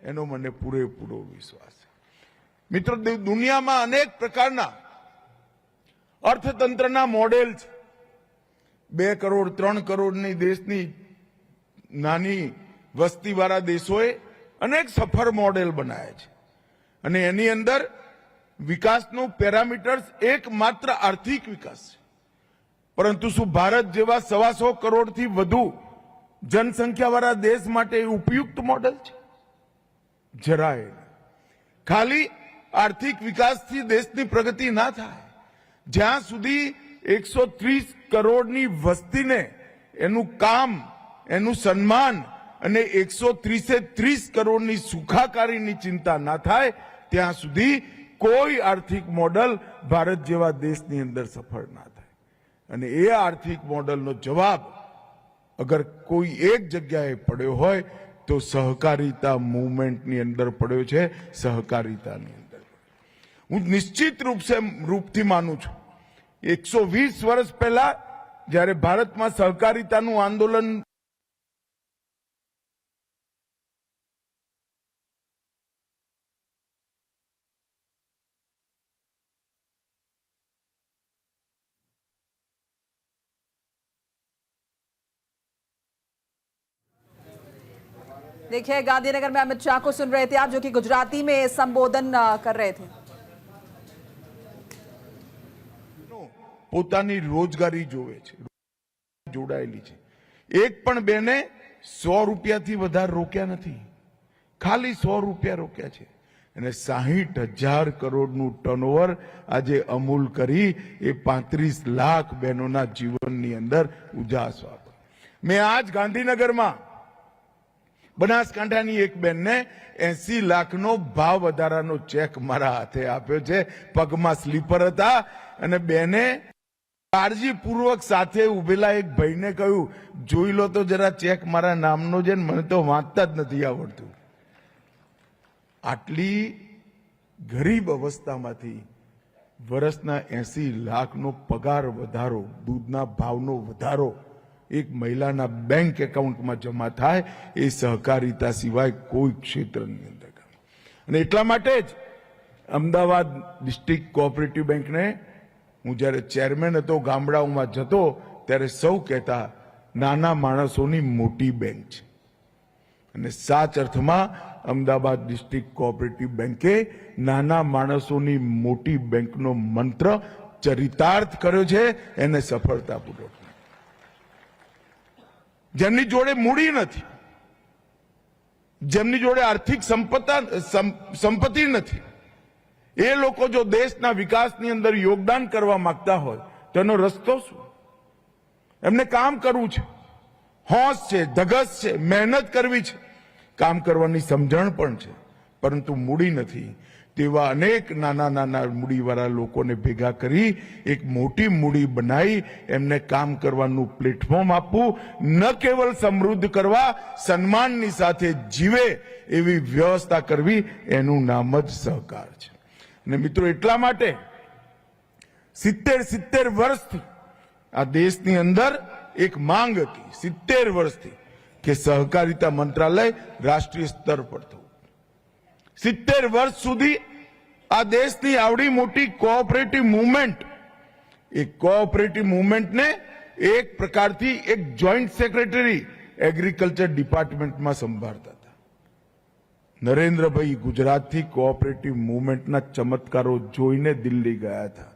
એનો મને પૂરેપૂરો વિશ્વાસ છે। મિત્રો, દુનિયામાં અનેક પ્રકારના અર્થતંત્રના મોડેલ છે। 2 કરોડ 3 કરોડની દેશની નાની વસ્તીવાળા દેશોએ અનેક સફળ મોડેલ બનાવ્યા છે અને એની અંદર વિકાસનું પેરામીટર્સ એકમાત્ર આર્થિક વિકાસ છે। પરંતુ શું ભારત જેવા 125 કરોડથી વધુ જનસંખ્યાવાળા દેશ માટે ઉપયુક્ત મોડેલ છે? જરાય નહીં। ખાલી આર્થિક વિકાસથી દેશની પ્રગતિ ના થાય જ્યાં સુધી 130 કરોડની વસ્તીને એનું કામ, એનું સન્માન અને 130 કરોડની સુખાકારીની ચિંતા ના થાય ત્યાં સુધી કોઈ આર્થિક મોડલ ભારત જેવા દેશની અંદર સફળ ના થાય। અને એ આર્થિક મોડલનો જવાબ અગર કોઈ એક જગ્યાએ પડ્યો હોય તો સહકારિતા મૂવમેન્ટની અંદર પડ્યો છે। સહકારિતાની અંદર હું નિશ્ચિત રૂપથી માનું છું 120 વર્ષ પહેલા જ્યારે ભારતમાં સહકારિતાનું આંદોલન देखिए, गांधीनगर में अमित शाह को सुन रहे थे आप, जो कि गुजराती में संबोधन कर रहे थे। પોતાની રોજગારી જોવે છે, જોડાયેલી છે। એક પણ બેને 100 રૂપિયાથી વધારે રોક્યા નથી, ખાલી 100 રૂપિયા રોક્યા છે અને 60,000 કરોડનું ટર્નઓવર આજે અમૂલ કરી એ 35 લાખ બહેનોના જીવનની અંદર ઉજાસ આપે। મેં આજ ગાંધીનગરમાં બનાસકાંઠાની એક બેનને 80 લાખનો ભાવ વધારાનો ચેક મારા હાથે આપ્યો છે। પગમાં સ્લીપર હતા અને બેને કાળજીપૂર્વક સાથે ઉભેલા એક ભાઈને કહ્યું, જોઈ લો તો જરા ચેક મારા નામનો છે, મને તો વાંચતા જ નથી આવડતું। આટલી ગરીબ અવસ્થામાંથી વર્ષના 80 લાખનો પગાર વધારો, દૂધના ભાવનો વધારો એક મહિલાના બેંક એકાઉન્ટમાં જમા થાય એ સહકારિતા સિવાય કોઈ ક્ષેત્રની અંદર। અને એટલા માટે જ અમદાવાદ ડિસ્ટ્રિક્ટ કોઓપરેટિવ બેંકને હું જ્યારે ચેરમેન હતો, ગામડાઓમાં જતો ત્યારે સૌ કહેતા નાના માણસોની મોટી બેંક છે અને સાચા અર્થમાં અમદાવાદ ડિસ્ટ્રિક્ટ કોઓપરેટિવ બેંકે નાના માણસોની મોટી બેંકનો મંત્ર ચરિતાર્થ કર્યો છે, એને સફળતાપૂર્વક। જેમની જોડે મૂડી નથી, જેમની જોડે આર્થિક સંપત્તિ નથી, એ લોકો જો દેશના વિકાસની અંદર યોગદાન કરવા માંગતા હોય તો એનો રસ્તો શું? એમને કામ કરવું છે, હોશ છે, ધગશ છે, મહેનત કરવી છે, કામ કરવાની સમજણ પણ છે, પરંતુ મૂડી નથી। તેવા અનેક નાના નાના મૂડીવાળા લોકોને ભેગા કરી એક મોટી મૂડી બનાવી એમને કામ કરવાનું પ્લેટફોર્મ આપવું, ન કેવલ સમૃદ્ધ કરવા, સન્માનની સાથે જીવે એવી વ્યવસ્થા કરવી, એનું નામ જ સહકાર છે। અને મિત્રો, એટલા માટે 70 વર્ષથી આ દેશની અંદર એક માંગ હતી, 70 વર્ષથી, કે સહકારિતા મંત્રાલય રાષ્ટ્રીય સ્તર પર થવું। 70 વર્ષ સુધી આ દેશની આવડી મોટી કોઓપરેટિવ મૂવમેન્ટ, એ કોઓપરેટિવ મૂવમેન્ટને એક પ્રકારથી એક જોઈન્ટ સેક્રેટરી એગ્રીકલ્ચર ડિપાર્ટમેન્ટમાં સંભાળતા હતા। નરેન્દ્રભાઈ ગુજરાતથી કોઓપરેટિવ મૂવમેન્ટના ચમત્કારો જોઈને દિલ્હી ગયા હતા।